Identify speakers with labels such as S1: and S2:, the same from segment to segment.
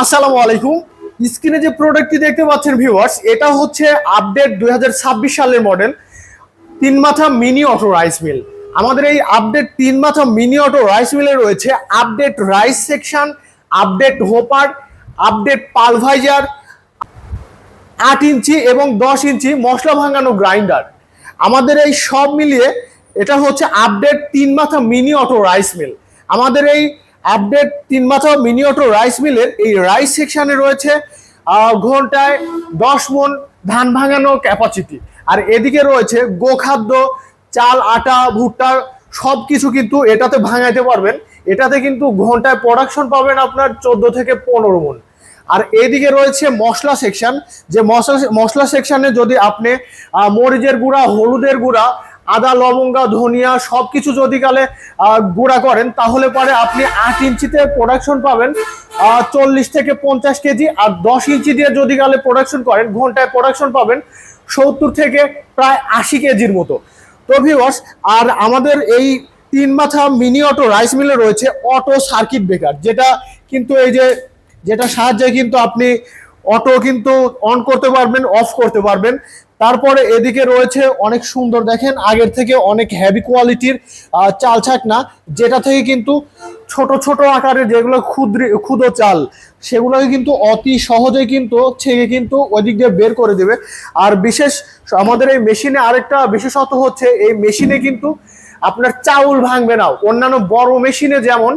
S1: আসসালামু আলাইকুম। স্ক্রিনে যে প্রোডাক্টটি দেখতে পাচ্ছেন ভিউয়ার্স, এটা হচ্ছে আপডেট 2026 সালের মডেল তিন মাথা মিনি অটো রাইস মিল। আমাদের এই আপডেট তিন মাথা মিনি অটো রাইস মিলে রয়েছে update rice section, update hopper, update pulveriser, 8 ইঞ্চি এবং 10 ইঞ্চি মশলা ভাঙানো গ্রাইন্ডার। আমাদের এই সব মিলিয়ে এটা হচ্ছে আপডেট তিন মাথা মিনি অটো রাইস মিল। আমাদের এই আপডেট তিন মাথা মিনি অটো রাইস মিলের এই রাইস সেকশনে রয়েছে ঘন্টায় 10 মণ ধান ভাঙানো ক্যাপাসিটি। আর এদিকে রয়েছে গোখাদ্য, চাল, আটা, ভুট্টা সব কিছু কিন্তু এটাতে ভাঙাইতে পারবেন। এটাতে কিন্তু ঘন্টায় প্রোডাকশন পাবেন আপনার 14 থেকে 15 মণ। আর এইদিকে রয়েছে মশলা সেকশন, যে মশলা সেকশনে যদি আপনি মরিচের গুঁড়া, হলুদের গুঁড়া, আদা, লবঙ্গা, ধনিয়া সবকিছু যদি কালে গুঁড়া করেন, তাহলে পরে আপনি 8 ইঞ্চিতে প্রোডাকশন পাবেন 40 থেকে 50 কেজি। আর 10 ইঞ্চি দিয়ে যদি কালে প্রোডাকশন করেন, ঘন্টায় প্রোডাকশন পাবেন 70 থেকে প্রায় 80 কেজির মতো। তো ভিউয়ার্স, আর আমাদের এই তিন মাথা মিনি অটো রাইস মিলে রয়েছে অটো সার্কিট ব্রেকার, যেটা কিন্তু এই যে যেটা সাহায্যে কিন্তু আপনি অটো কিন্তু অন করতে পারবেন, অফ করতে পারবেন। তারপরে এদিকে রয়েছে অনেক সুন্দর, দেখেন আগের থেকে অনেক হেভি কোয়ালিটির চাল ছাঁকনা, যেটা থেকে কিন্তু ছোট ছোট আকারের যেগুলো ক্ষুদ্র চাল, সেগুলোকে কিন্তু অতি সহজেই কিন্তু ছেঁকে কিন্তু ওই দিক দিয়ে বের করে দেবে। আর বিশেষ আমাদের এই মেশিনে আরেকটা বিশেষত হচ্ছে, এই মেশিনে কিন্তু আপনার চাউল ভাঙবে না। অন্যান্য বড় মেশিনে যেমন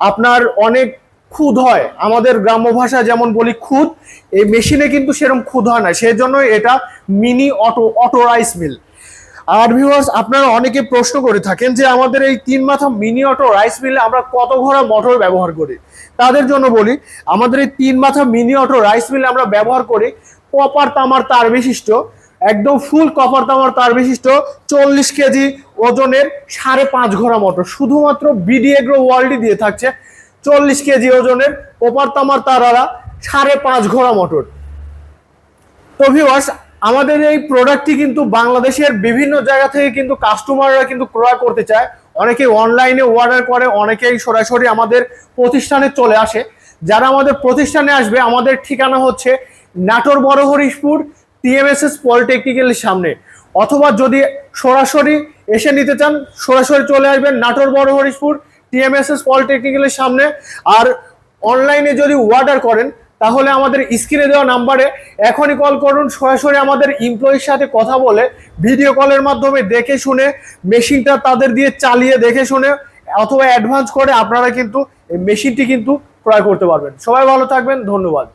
S1: আপনার অনেক খুদ হয়, আমাদের গ্রাম্য ভাষা যেমন বলি খুদ, এই মেশিনে কিন্তু সেরকম খুদ হয় না। সেই জন্য এটা মিনি অটো রাইস মিল। আর ভিউয়ার্স, আপনারা অনেকে প্রশ্ন করে থাকেন যে আমাদের এই তিন মাথা মিনি অটো রাইস মিলে আমরা কত ঘোড়া মোটর ব্যবহার করি। তাদের জন্য বলি, আমাদের এই তিন মাথা মিনি অটো রাইস মিলে আমরা ব্যবহার করি কপার তামার তার বিশিষ্ট, একদম ফুল কপার তামার তার বিশিষ্ট 40 কেজি ওজনের 5.5 ঘোড়া মোটর। শুধুমাত্র বিডি এগ্রো ওয়ার্ল্ডই দিয়ে থাকছে 40 কেজি ওজনের কপার তামার তারারা 5.5 ঘোড়া মোটর। তো ভিউয়ার্স, আমাদের এই প্রোডাক্টটি কিন্তু বাংলাদেশের বিভিন্ন জায়গা থেকে কিন্তু কাস্টমাররা কিন্তু ক্রয় করতে চায়। অনেকে অনলাইনে অর্ডার করে, অনেকেই সরাসরি আমাদের প্রতিষ্ঠানে চলে আসে। যারা আমাদের প্রতিষ্ঠানে আসবে, আমাদের ঠিকানা হচ্ছে নাটোর বড় হরিশপুর টিএমএসএস পলিটেকনিক্যালের সামনে। অথবা যদি সরাসরি এসে নিতে চান, সরাসরি চলে আসবেন নাটোর বড় হরিশপুর টিএমএসএস পলিটেকনিক্যালের সামনে। আর অনলাইনে যদি অর্ডার করেন, তাহলে আমাদের স্ক্রিনে দেওয়া নাম্বারে এখনই কল করুন। সরাসরি আমাদের এমপ্লয়ির সাথে কথা বলে ভিডিও কলের মাধ্যমে দেখে শুনে মেশিনটা তাদের দিয়ে চালিয়ে দেখে শুনে অথবা অ্যাডভান্স করে আপনারা কিন্তু এই মেশিনটি কিন্তু ক্রয় করতে পারবেন। সবাই ভালো থাকবেন, ধন্যবাদ।